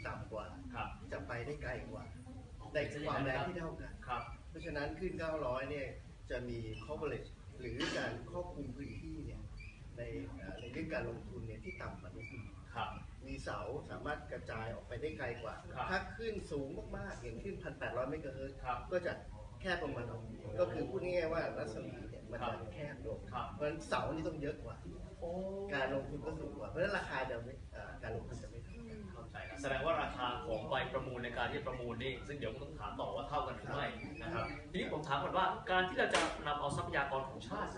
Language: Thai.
ต่ำกว่า ครับ จะไปได้ไกลกว่าในความแรงที่เท่ากัน ครับ เพราะฉะนั้นขึ้น 900 เนี่ยจะมี coverage หรือการครอบคลุมพื้นที่เนี่ยในเรื่องการลงทุนเนี่ยที่ต่ำกว่านี้ ครับ มีเสาสามารถกระจายออกไปได้ไกลกว่า ครับ ถ้าขึ้นสูงมากๆอย่างขึ้น 1,800 เมกะเฮิรตซ์ ครับ ก็จะแคบลงมาหน่อยก็คือพูดง่ายๆว่ารัศมีเนี่ยมันจะแคบลง ครับ เพราะฉะนั้นเสานี่ต้องเยอะกว่า โอ้ การลงทุนก็สูงกว่า เพราะฉะนั้นราคาจะไม่การลงทุนจะไม่เท่ากัน เข้าใจครับแสดงว่าราคาของใบประมูลในการที่ประมูลนี่ซึ่งเดี๋ยวต้องถามต่อว่าเท่ากันหรือไม่นะครับทีนี้ผมถามก่อนว่าการที่เราจะนำเอาทรัพยากรของชาติ